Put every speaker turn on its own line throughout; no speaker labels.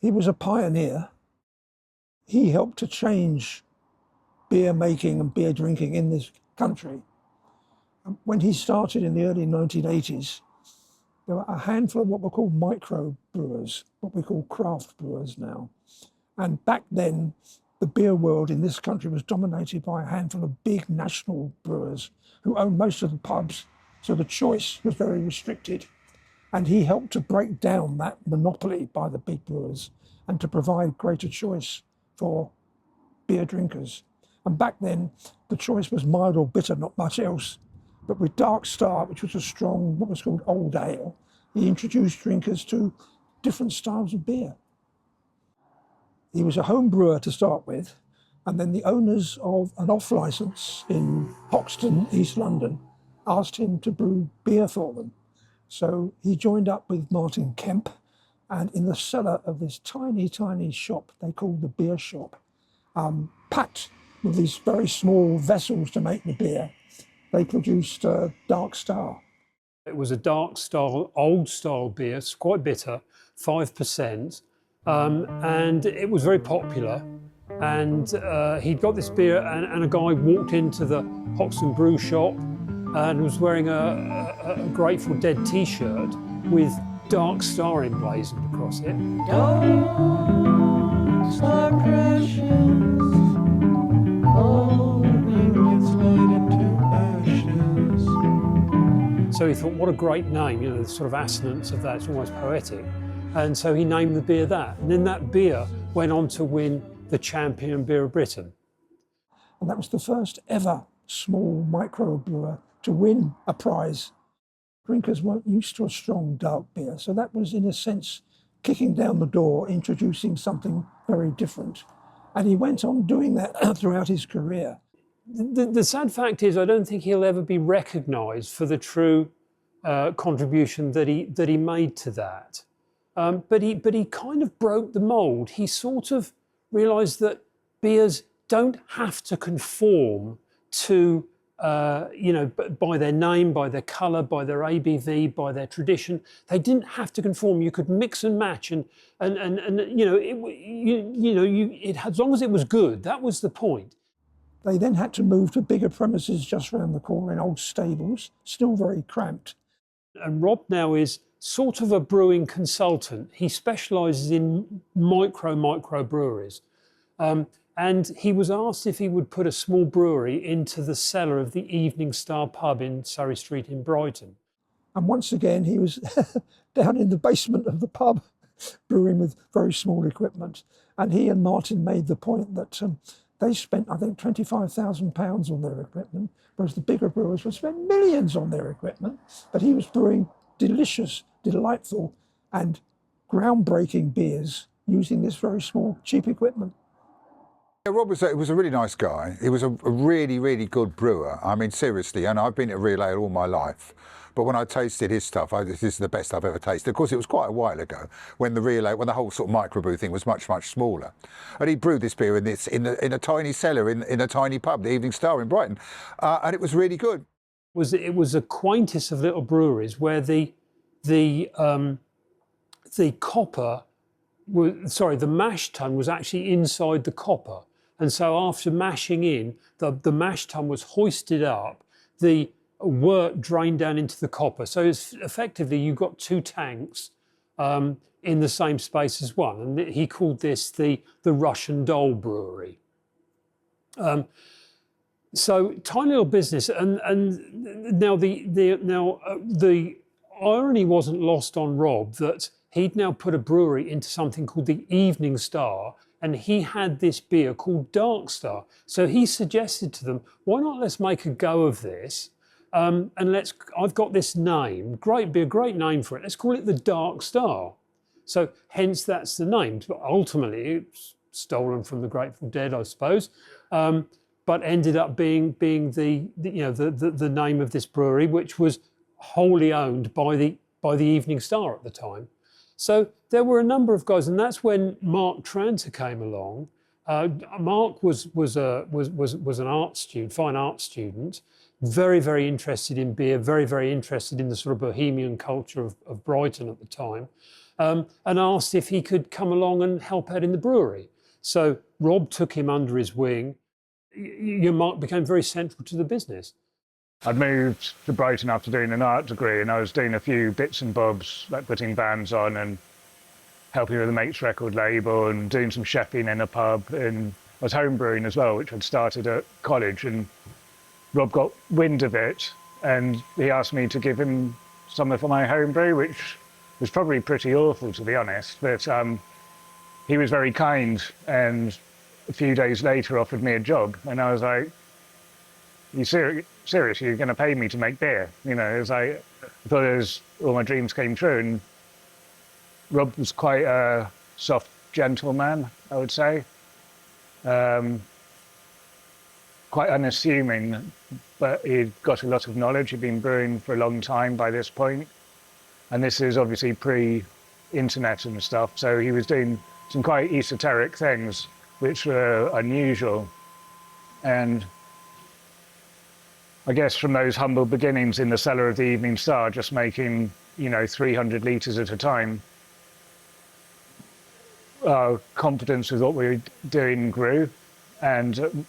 He was a pioneer. He helped to change beer making and beer drinking in this country. When he started in the early 1980s, there were a handful of what were called micro brewers, what we call craft brewers now. And back then, the beer world in this country was dominated by a handful of big national brewers who owned most of the pubs, so the choice was very restricted. And he helped to break down that monopoly by the big brewers and to provide greater choice for beer drinkers. And back then, the choice was mild or bitter, not much else. But with Dark Star, which was a strong, what was called old ale, he introduced drinkers to different styles of beer. He was a home brewer to start with, and then the owners of an off-licence in Hoxton, East London, asked him to brew beer for them. So he joined up with Martin Kemp, and in the cellar of this tiny, tiny shop they called the beer shop, packed with these very small vessels to make the beer, they produced Dark Star.
It was a Dark Star, old-style beer, it's quite bitter, 5%, and it was very popular. And he'd got this beer, and a guy walked into the Hoxton brew shop and was wearing a Grateful Dead T-shirt with Dark Star emblazoned across it. Dark Star precious, so he thought, what a great name, you know, the sort of assonance of that, it's almost poetic. And so he named the beer that. And then that beer went on to win the Champion Beer of Britain.
And that was the first ever small micro brewer to win a prize. Drinkers weren't used to a strong dark beer, so that was, in a sense, kicking down the door, introducing something very different. And he went on doing that throughout his career.
The sad fact is, I don't think he'll ever be recognised for the true contribution that he made to that. But he kind of broke the mould. He sort of realised that beers don't have to conform to, you know, by their name, by their colour, by their ABV, by their tradition. They didn't have to conform. You could mix and match, and you know, as long as it was good, that was the point.
They then had to move to bigger premises just around the corner in old stables, still very cramped.
And Rob now is sort of a brewing consultant. He specialises in micro breweries. And he was asked if he would put a small brewery into the cellar of the Evening Star pub in Surrey Street in Brighton.
And once again, he was down in the basement of the pub, brewing with very small equipment. And he and Martin made the point that they spent, I think, £25,000 on their equipment, whereas the bigger brewers would spend millions on their equipment. But he was brewing delicious, delightful, and groundbreaking beers using this very small, cheap equipment.
Yeah, Rob was a really nice guy. He was a really, really good brewer. I mean, seriously, and I've been at Relay all my life. But when I tasted his stuff, this is the best I've ever tasted. Of course, it was quite a while ago when the whole sort of microbrew thing was much, much smaller. And he brewed this beer in a tiny cellar in a tiny pub, the Evening Star in Brighton, and it was really good.
It was a quaintest of little breweries where the mash tun was actually inside the copper, and so after mashing in, the mash tun was hoisted up, the wort drained down into the copper. So it's effectively you got two tanks in the same space as one, and he called this the Russian Doll Brewery. So tiny little business, and now the irony wasn't lost on Rob that he'd now put a brewery into something called the Evening Star, and he had this beer called Dark Star. So he suggested to them, why not let's make a go of this, and I've got this name, great beer, great name for it, let's call it the Dark Star. So hence that's the name, but ultimately it's stolen from the Grateful Dead, I suppose. But ended up being the name of this brewery, which was wholly owned by the Evening Star at the time. So there were a number of guys, and that's when Mark Tranter came along. Mark was an art student, fine art student, very, very interested in beer, very, very interested in the sort of bohemian culture of Brighton at the time. and asked if he could come along and help out in the brewery. So Rob took him under his wing. Mark became very central to the business.
I'd moved to Brighton after doing an art degree, and I was doing a few bits and bobs, like putting bands on and helping with the mate's record label and doing some chefing in a pub. And I was home brewing as well, which I'd started at college. And Rob got wind of it, and he asked me to give him some of my home brew, which was probably pretty awful, to be honest. But he was very kind, and a few days later offered me a job. And I was like, "You serious? You're going to pay me to make beer?" You know, it was like, I thought all my dreams came true. And Rob was quite a soft, gentle man, I would say. Quite unassuming, but he'd got a lot of knowledge. He'd been brewing for a long time by this point. And this is obviously pre-internet and stuff. So he was doing some quite esoteric things, which were unusual. And I guess from those humble beginnings in the cellar of the Evening Star, just making, 300 litres at a time, our confidence with what we were doing grew, and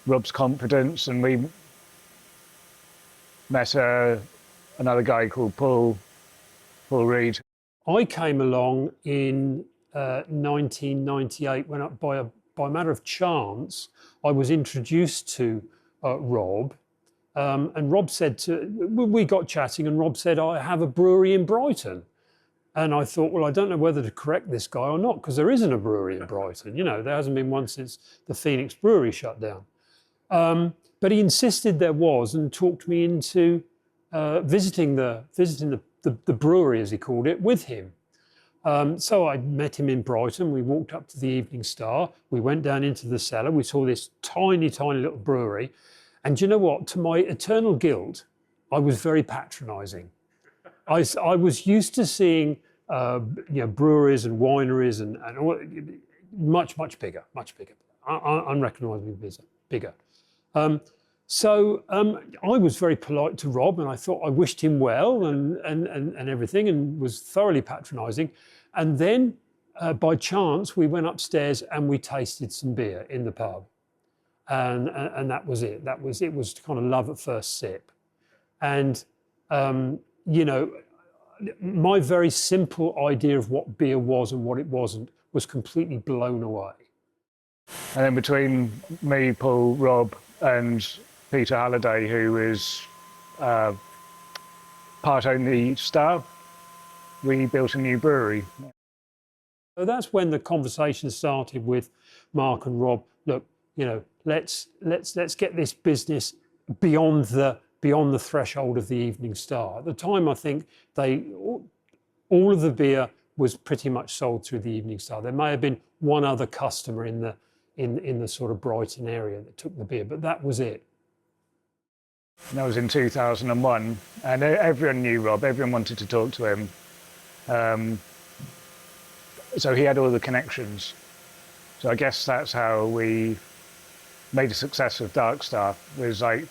Rob's confidence, and we met another guy called Paul Reed.
I came along in 1998 when, by a matter of chance, I was introduced to Rob. And Rob said we got chatting, and Rob said, "I have a brewery in Brighton." And I thought, well, I don't know whether to correct this guy or not, because there isn't a brewery in Brighton. There hasn't been one since the Phoenix Brewery shut down. But he insisted there was, and talked me into visiting the brewery, as he called it, with him. So I met him in Brighton. We walked up to the Evening Star. We went down into the cellar. We saw this tiny, tiny little brewery. And do you know what? To my eternal guilt, I was very patronising. I was used to seeing breweries and wineries and all, much bigger, unrecognisably bigger. So I was very polite to Rob, and I thought I wished him well and everything, and was thoroughly patronising. And then by chance, we went upstairs and we tasted some beer in the pub. And that was it. It was kind of love at first sip. And, my very simple idea of what beer was and what it wasn't was completely blown away.
And then between me, Paul, Rob, and Peter Halliday, who is part owner the Star, we built a new brewery.
So that's when the conversation started with Mark and Rob. Look, let's get this business beyond the threshold of the Evening Star. At the time, I think all of the beer was pretty much sold through the Evening Star. There may have been one other customer in the sort of Brighton area that took the beer, but that was it.
And that was in 2001, and everyone knew Rob. Everyone wanted to talk to him. So he had all the connections. So I guess that's how we made a success of Dark Star. It was like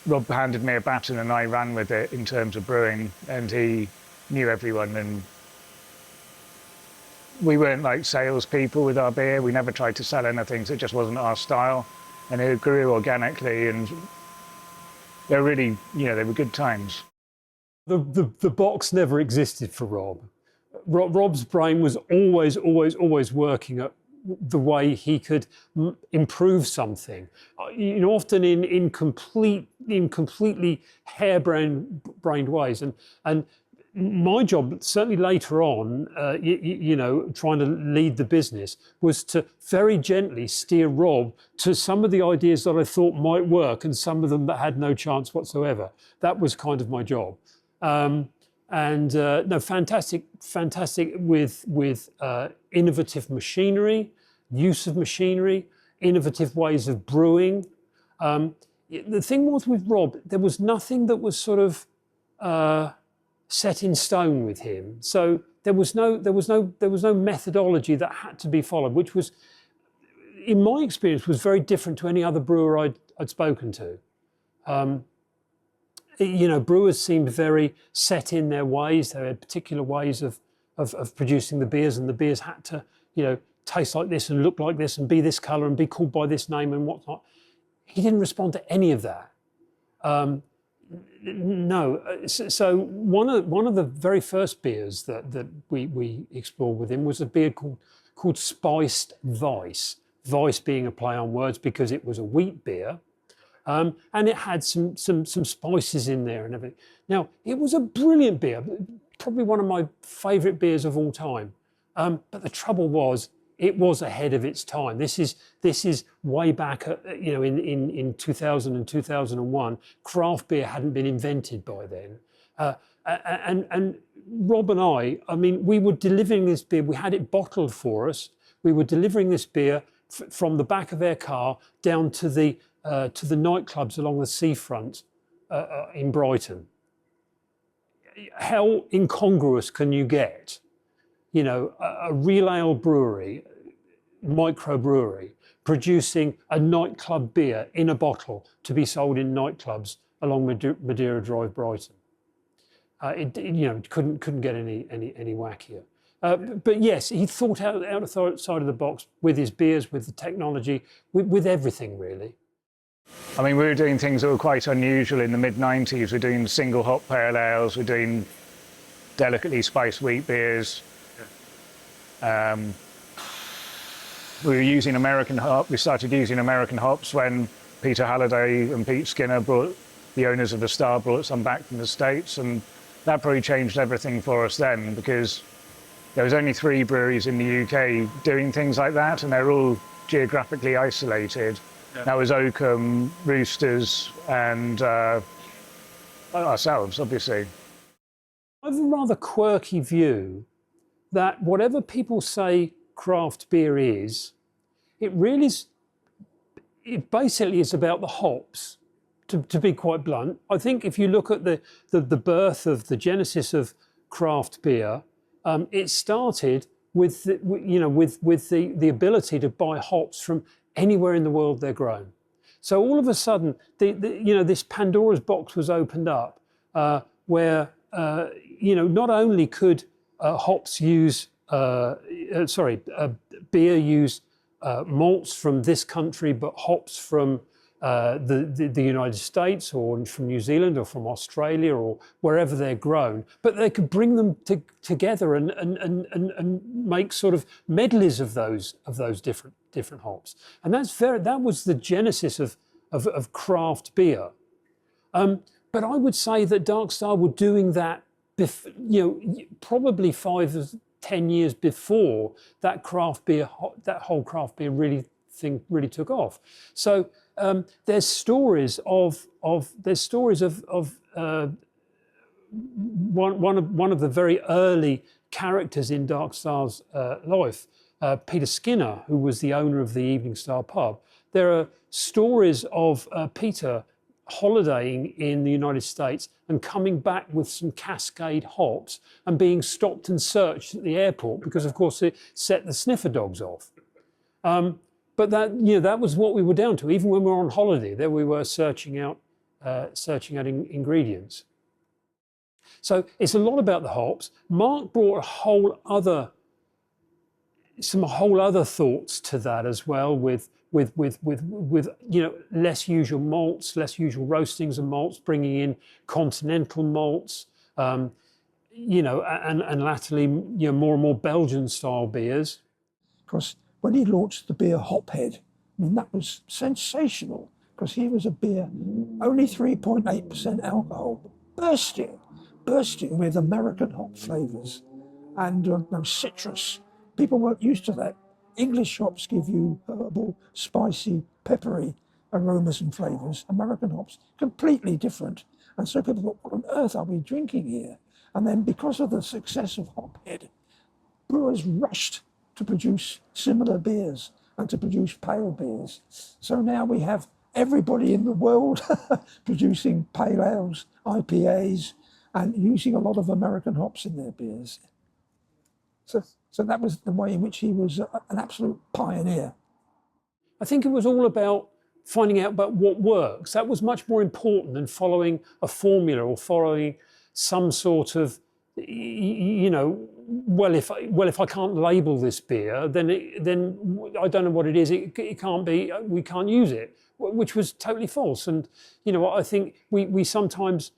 Rob handed me a baton and I ran with it in terms of brewing, and he knew everyone, and we weren't like salespeople with our beer. We never tried to sell anything, so it just wasn't our style, and it grew organically, and they were really, they were good times.
The box never existed for Rob. Rob's brain was always working at the way he could improve something. Often in completely harebrained ways. And my job, certainly later on, trying to lead the business, was to very gently steer Rob to some of the ideas that I thought might work and some of them that had no chance whatsoever. That was kind of my job. Fantastic with innovative machinery, use of machinery, innovative ways of brewing. The thing was with Rob, there was nothing that was sort of set in stone with him. So there was no methodology that had to be followed, which was, in my experience, was very different to any other brewer I'd spoken to. you know, brewers seemed very set in their ways. They had particular ways of producing the beers, and the beers had to, you know, taste like this and look like this and be this colour and be called by this name and whatnot. He didn't respond to any of that. No. So one of the very first beers that we explored with him was a beer called Spiced Weiss. Weiss being a play on words because it was a wheat beer. And it had some spices in there and everything. Now, it was a brilliant beer, probably one of my favourite beers of all time. But the trouble was, it was ahead of its time. This is way back, you know, in 2000 and 2001. Craft beer hadn't been invented by then. And Rob and I mean, we were delivering this beer. We had it bottled for us. We were delivering this beer from the back of their car down to the nightclubs along the seafront in Brighton. How incongruous can you get? You know, a real ale brewery, microbrewery, producing a nightclub beer in a bottle to be sold in nightclubs along Madeira Drive, Brighton. It you know, couldn't get any wackier. But yes, he thought outside of the box with his beers, with the technology, with everything really.
I mean, we were doing things that were quite unusual in the mid-90s. We're doing single hop pale ales, we're doing delicately spiced wheat beers. We were using American hop. We started using American hops when Peter Halliday and Pete Skinner the owners of the Star, brought some back from the States, and that probably changed everything for us then, because there was only 3 breweries in the UK doing things like that, and they're all geographically isolated. Yeah. That was Oakham, Roosters, and ourselves, obviously.
I have a rather quirky view that whatever people say craft beer is, it basically is about the hops, to be quite blunt. I think if you look at the birth of the genesis of craft beer, it started with the ability to buy hops from anywhere in the world they're grown. So all of a sudden, this Pandora's box was opened up, where not only could beer use malts from this country, but hops from the United States or from New Zealand or from Australia or wherever they're grown, but they could bring them together and make sort of medleys of those different hops. And that was the genesis of craft beer. But I would say that Dark Star were doing that, probably 5 or 10 years before that whole craft beer really took off. So there's stories of one of the very early characters in Dark Star's life, Peter Skinner, who was the owner of the Evening Star pub. There are stories of Peter holidaying in the United States and coming back with some Cascade hops and being stopped and searched at the airport because, of course, it set the sniffer dogs off. But that was what we were down to. Even when we were on holiday, there we were searching out ingredients. So it's a lot about the hops. Mark brought some whole other thoughts to that as well, with less usual malts, less usual roastings and malts, bringing in continental malts, and latterly more and more Belgian style beers.
Because when he launched the beer Hophead, I mean, that was sensational, because here was a beer only 3.8% alcohol, bursting with American hop flavours and citrus. People weren't used to that. English hops give you herbal, spicy, peppery aromas and flavours. American hops, completely different. And so people thought, what on earth are we drinking here? And then because of the success of Hophead, brewers rushed to produce similar beers and to produce pale beers. So now we have everybody in the world producing pale ales, IPAs, and using a lot of American hops in their beers. So that was the way in which he was an absolute pioneer.
I think it was all about finding out about what works. That was much more important than following a formula or following some sort of, you know, well, if I can't label this beer, then I don't know what it is. It can't be. We can't use it, which was totally false. And you know, I think we sometimes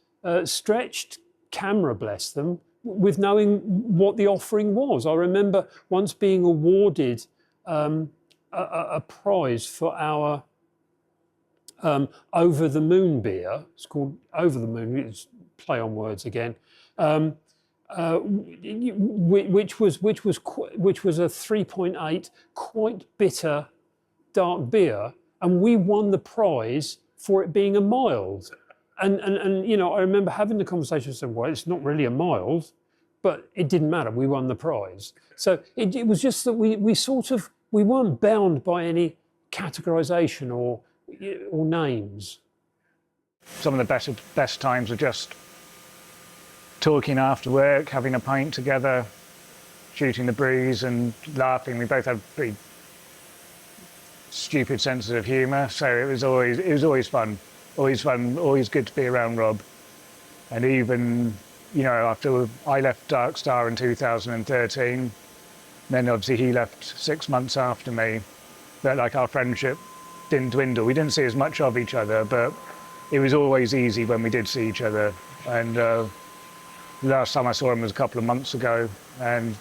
stretched camera, bless them, with knowing what the offering was. I remember once being awarded a prize for our Over the Moon beer. It's called Over the Moon. It's play on words again. Which was a 3.8 quite bitter dark beer, and we won the prize for it being a mild. And you know, I remember having the conversation and saying, well, it's not really a mild, but it didn't matter. We won the prize. So it was just that we weren't bound by any categorization or names.
Some of the best times were just talking after work, having a pint together, shooting the breeze and laughing. We both had pretty stupid senses of humour, so it was always fun. Always good to be around Rob. And even, you know, after I left Dark Star in 2013, then obviously he left 6 months after me, but like our friendship didn't dwindle. We didn't see as much of each other, but it was always easy when we did see each other. And the last time I saw him was a couple of months ago, and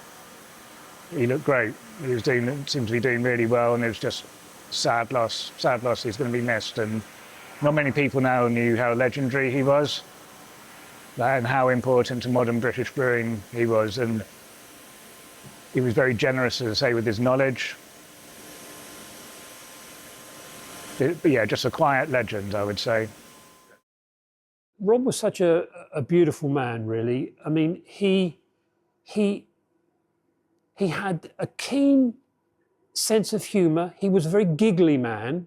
he looked great. He seemed to be doing really well, and it was just sad loss. He's going to be missed, and not many people now knew how legendary he was and how important to modern British brewing he was. And he was very generous, as I say, with his knowledge. But yeah, just a quiet legend, I would say.
Rob was such a beautiful man, really. I mean, he had a keen sense of humour. He was a very giggly man.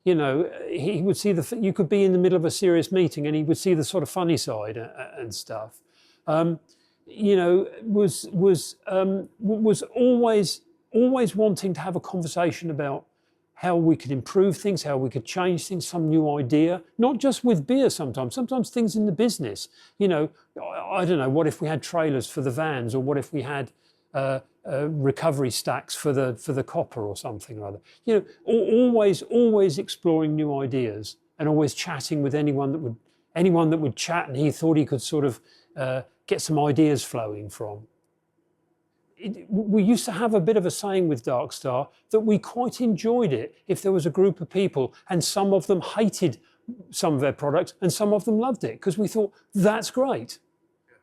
You know, he would see you could be in the middle of a serious meeting and he would see the sort of funny side and stuff. You know, was always wanting to have a conversation about how we could improve things, how we could change things, some new idea, not just with beer sometimes things in the business. You know, I don't know, what if we had trailers for the vans, or what if we had recovery stacks for the copper or something or other. You know, always exploring new ideas and always chatting with anyone that would chat and he thought he could sort of get some ideas flowing from. We used to have a bit of a saying with Dark Star that we quite enjoyed it if there was a group of people and some of them hated some of their products and some of them loved it, because we thought that's great.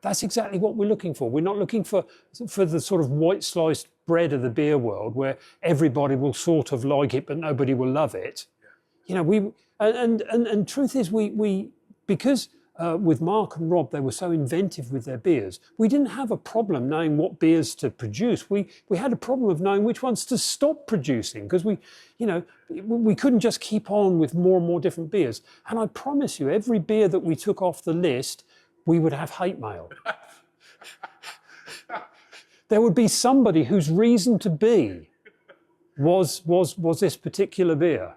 That's exactly what we're looking for. We're not looking for the sort of white sliced bread of the beer world where everybody will sort of like it but nobody will love it. You know, and truth is we because with Mark and Rob, they were so inventive with their beers. We didn't have a problem knowing what beers to produce. We had a problem of knowing which ones to stop producing, because we couldn't just keep on with more and more different beers. And I promise you, every beer that we took off the list, we would have hate mail. There would be somebody whose reason to be was this particular beer.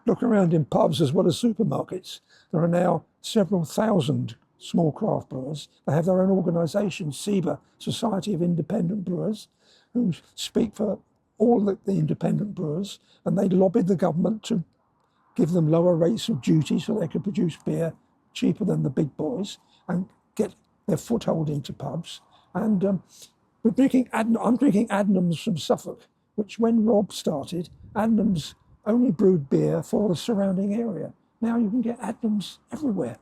Look around in pubs as well as supermarkets. There are now several thousand small craft brewers. They have their own organisation, SIBA, Society of Independent Brewers, who speak for all the independent brewers, and they lobbied the government to give them lower rates of duty so they could produce beer cheaper than the big boys and get their foothold into pubs. And I'm drinking Adnams from Suffolk, which when Rob started, Adnams only brewed beer for the surrounding area. Now you can get Adnams everywhere.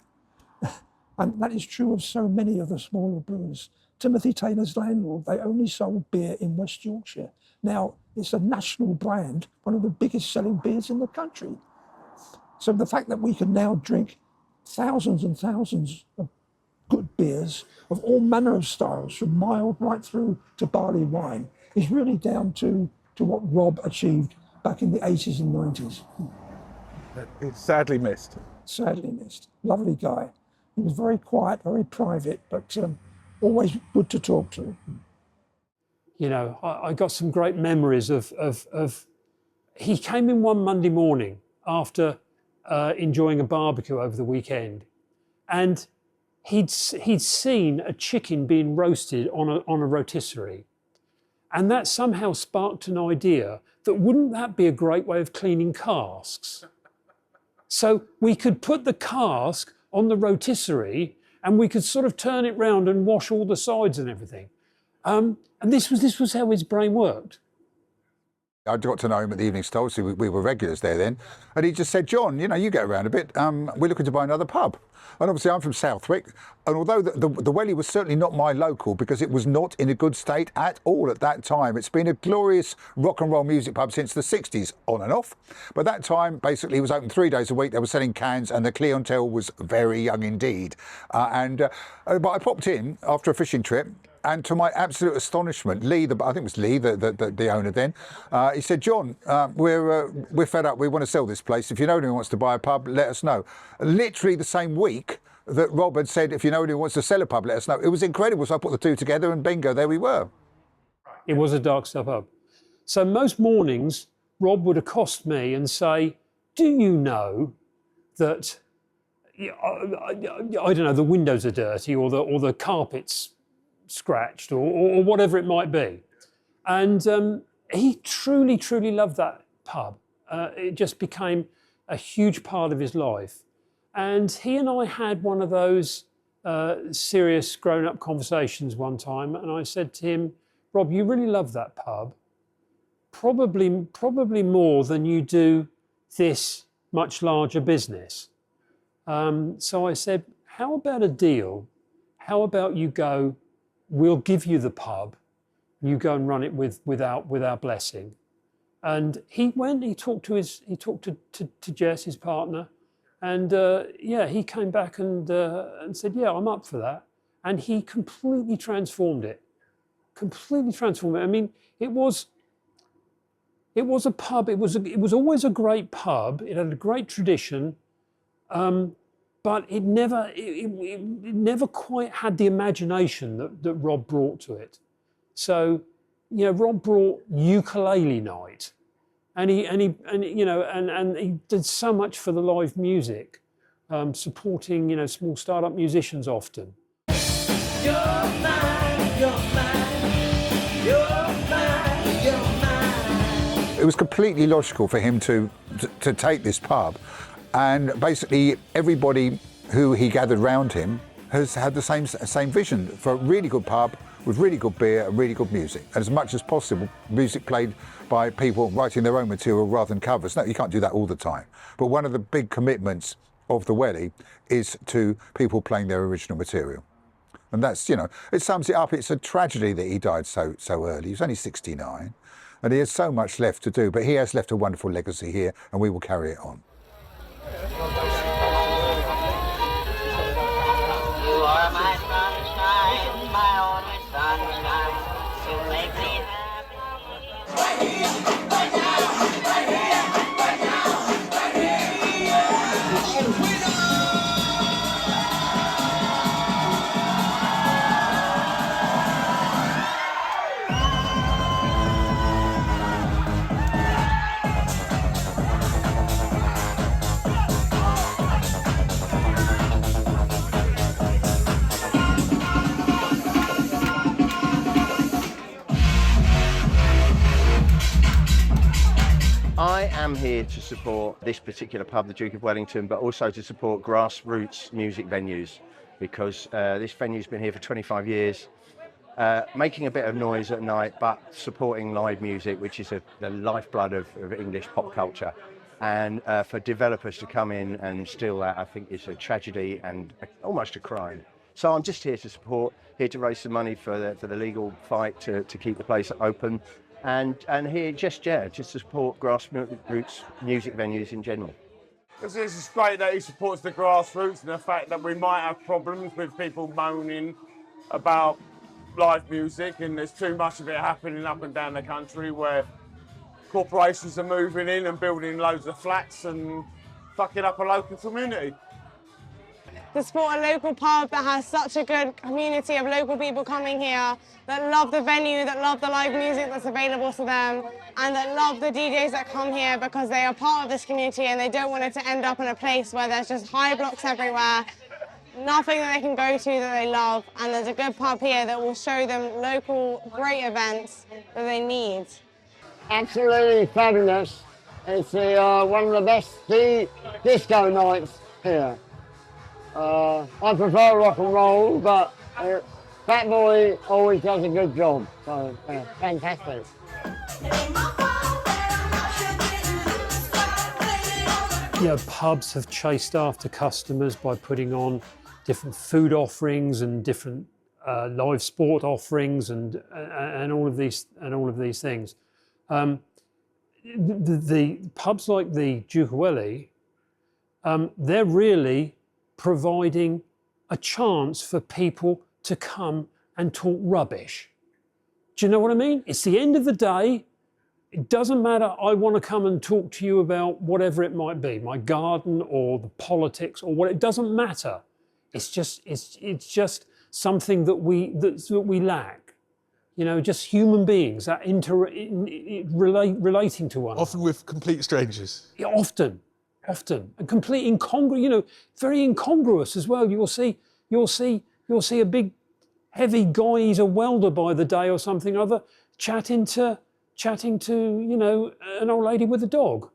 And that is true of so many of the smaller brewers. Timothy Taylor's landlord, they only sold beer in West Yorkshire. Now it's a national brand, one of the biggest selling beers in the country. So the fact that we can now drink thousands and thousands of good beers of all manner of styles, from mild right through to barley wine, is really down to what Rob achieved back in the 80s and 90s.
It's sadly missed.
Sadly missed. Lovely guy. He was very quiet, very private, but always good to talk to.
You know, I got some great memories of he came in one Monday morning after enjoying a barbecue over the weekend, and he'd seen a chicken being roasted on a rotisserie, and that somehow sparked an idea that wouldn't that be a great way of cleaning casks? So we could put the cask on the rotisserie and we could sort of turn it round and wash all the sides and everything. And this was how his brain worked.
I got to know him at the Evening Star. Obviously, we were regulars there then. And he just said, John, you know, you get around a bit. We're looking to buy another pub. And obviously, I'm from Southwick. And although the Welly was certainly not my local because it was not in a good state at all at that time, it's been a glorious rock and roll music pub since the 60s, on and off. But that time, basically, it was open 3 days a week. They were selling cans and the clientele was very young indeed. But I popped in after a fishing trip. And to my absolute astonishment, Lee, I think it was Lee, the owner then, he said, John, we're fed up. We want to sell this place. If you know anyone who wants to buy a pub, let us know. Literally the same week that Rob had said, if you know anyone who wants to sell a pub, let us know. It was incredible. So I put the two together and bingo, there we were.
It was a Dark Star pub. So most mornings, Rob would accost me and say, do you know that, I don't know, the windows are dirty or the carpet's scratched or whatever it might be. And he truly, truly loved that pub. It just became a huge part of his life. And he and I had one of those serious grown-up conversations one time, and I said to him, Rob, you really love that pub, probably more than you do this much larger business. So I said, how about a deal? How about you go, we'll give you the pub, you go and run it with our blessing. And he went, he talked to Jess, his partner, and yeah, he came back and said, yeah, I'm up for that. And he completely transformed it. I mean, it was a pub, it was always a great pub, it had a great tradition, but it never quite had the imagination that Rob brought to it. So, you know, Rob brought ukulele night, and he did so much for the live music, supporting, you know, small startup musicians often.
You're mine, you're mine, you're mine, you're mine.
It was completely logical for him to take this pub. And basically, everybody who he gathered round him has had the same vision for a really good pub with really good beer and really good music. And as much as possible, music played by people writing their own material rather than covers. No, you can't do that all the time. But one of the big commitments of the Welly is to people playing their original material. And that's, you know, it sums it up. It's a tragedy that he died so early. He was only 69. And he has so much left to do. But he has left a wonderful legacy here, and we will carry it on.
You are my sunshine, my only sunshine, to make me happy. Right here, right now, right here, right now, right here. And we
I am here to support this particular pub, the Duke of Wellington, but also to support grassroots music venues, because this venue's been here for 25 years, making a bit of noise at night, but supporting live music, which is the lifeblood of English pop culture. And for developers to come in and steal that, I think is a tragedy and almost a crime. So I'm just here to support, here to raise some money for the legal fight to keep the place open. And here just to support grassroots music venues in general.
It's just great that he supports the grassroots and the fact that we might have problems with people moaning about live music, and there's too much of it happening up and down the country where corporations are moving in and building loads of flats and fucking up a local community.
to support a local pub that has such a good community of local people coming here that love the venue, that love the live music that's available to them, and that love the DJs that come here because they are part of this community and they don't want it to end up in a place where there's just high blocks everywhere, nothing that they can go to that they love, and there's a good pub here that will show them local great events that they need.
Absolutely fabulous. It's one of the best disco nights here. I prefer rock and roll, but Fat Boy always does a good job, so fantastic.
Yeah, pubs have chased after customers by putting on different food offerings and different live sport offerings and all of these things. The pubs like the Jukweli, they're really providing a chance for people to come and talk rubbish. Do you know what I mean? It's the end of the day. It doesn't matter, I want to come and talk to you about whatever it might be, my garden or the politics or what, it doesn't matter. It's just something that we lack. You know, just human beings that relating to one another.
Often with complete strangers.
Yeah, often, and complete incongruous. You know, very incongruous as well. You'll see a big, heavy guy. He's a welder by the day or something or other, chatting to you know an old lady with a dog.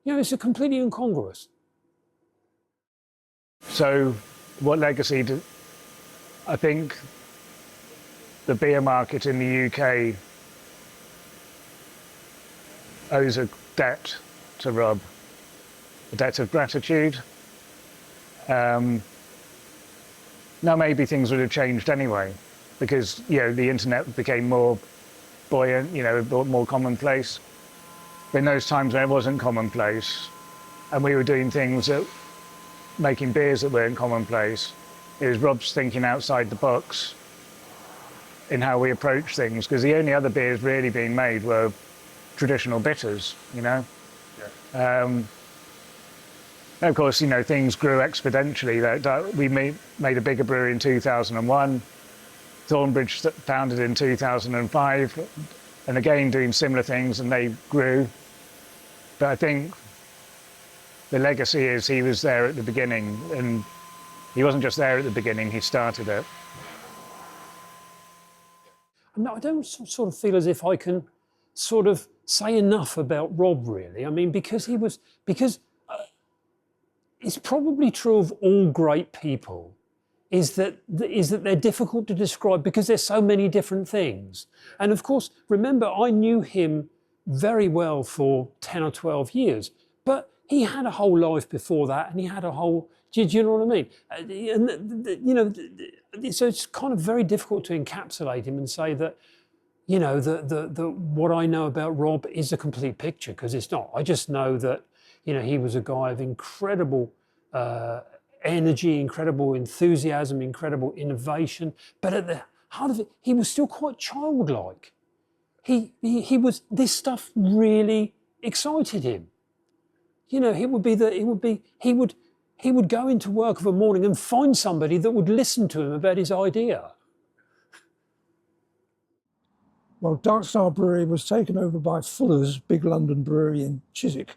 You know, it's a completely incongruous.
So, what legacy I think the beer market in the UK owes a debt to Rob, a debt of gratitude. Now maybe things would have changed anyway, because you know the internet became more buoyant, you know, more commonplace. But in those times when it wasn't commonplace, and we were doing things that making beers that weren't commonplace, it was Rob's thinking outside the box in how we approach things, because the only other beers really being made were traditional bitters, you know. Yeah. And of course, you know, things grew exponentially. We made a bigger brewery in 2001. Thornbridge founded in 2005, and again doing similar things, and they grew. But I think the legacy is he was there at the beginning, and he wasn't just there at the beginning, he started it.
No, I don't sort of feel as if I can sort of say enough about Rob, really. I mean, because it's probably true of all great people, is that they're difficult to describe because there's so many different things. And of course, remember, I knew him very well for 10 or 12 years, but he had a whole life before that, and he had a whole, do you know what I mean? And, you know, so it's kind of very difficult to encapsulate him and say that, you know, what I know about Rob is a complete picture, because it's not. I just know that, you know, he was a guy of incredible energy, incredible enthusiasm, incredible innovation, but at the heart of it, he was still quite childlike. He was, this stuff really excited him. You know, he would go into work of a morning and find somebody that would listen to him about his idea.
Well, Dark Star Brewery was taken over by Fuller's big London brewery in Chiswick,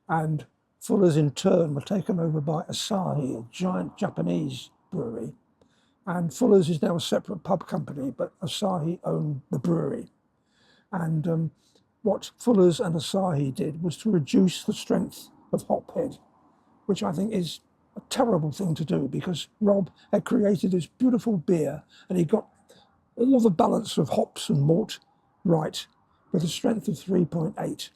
and Fuller's in turn were taken over by Asahi, a giant Japanese brewery. And Fuller's is now a separate pub company, but Asahi own the brewery. And what Fuller's and Asahi did was to reduce the strength of hophead, which I think is a terrible thing to do, because Rob had created this beautiful beer and he got all the balance of hops and malt right with a strength of 3.8.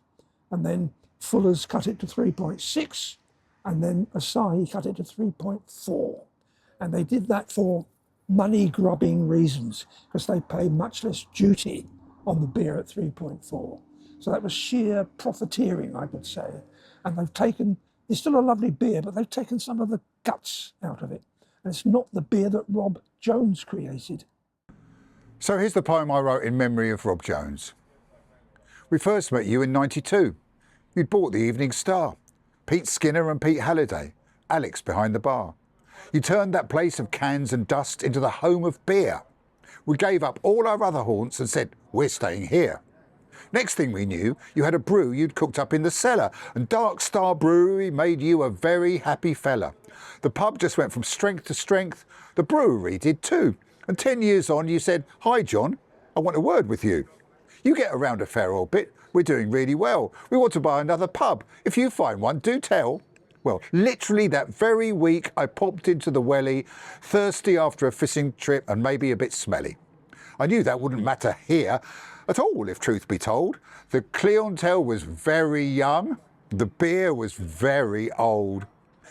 And then Fuller's cut it to 3.6, and then Asahi cut it to 3.4. And they did that for money-grubbing reasons, because they pay much less duty on the beer at 3.4. So that was sheer profiteering, I would say. And they've taken, it's still a lovely beer, but they've taken some of the guts out of it. And it's not the beer that Rob Jones created.
So here's the poem I wrote in memory of Rob Jones. We first met you in '92. You'd bought the Evening Star. Pete Skinner and Pete Halliday, Alex behind the bar. You turned that place of cans and dust into the home of beer. We gave up all our other haunts and said, we're staying here. Next thing we knew, you had a brew you'd cooked up in the cellar, and Dark Star Brewery made you a very happy fella. The pub just went from strength to strength. The brewery did too. And 10 years on, you said, hi, John, I want a word with you. You get around a fair old bit. We're doing really well. We want to buy another pub. If you find one, do tell. Well, literally that very week, I popped into the welly, thirsty after a fishing trip and maybe a bit smelly. I knew that wouldn't matter here at all, if truth be told. The clientele was very young. The beer was very old.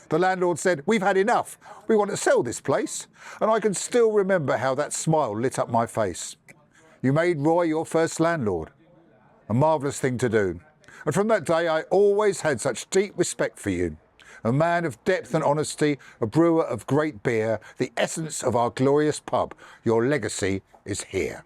The landlord said, we've had enough. We want to sell this place. And I can still remember how that smile lit up my face. You made Roy your first landlord. A marvellous thing to do. And from that day, I always had such deep respect for you. A man of depth and honesty, a brewer of great beer, the essence of our glorious pub. Your legacy is here.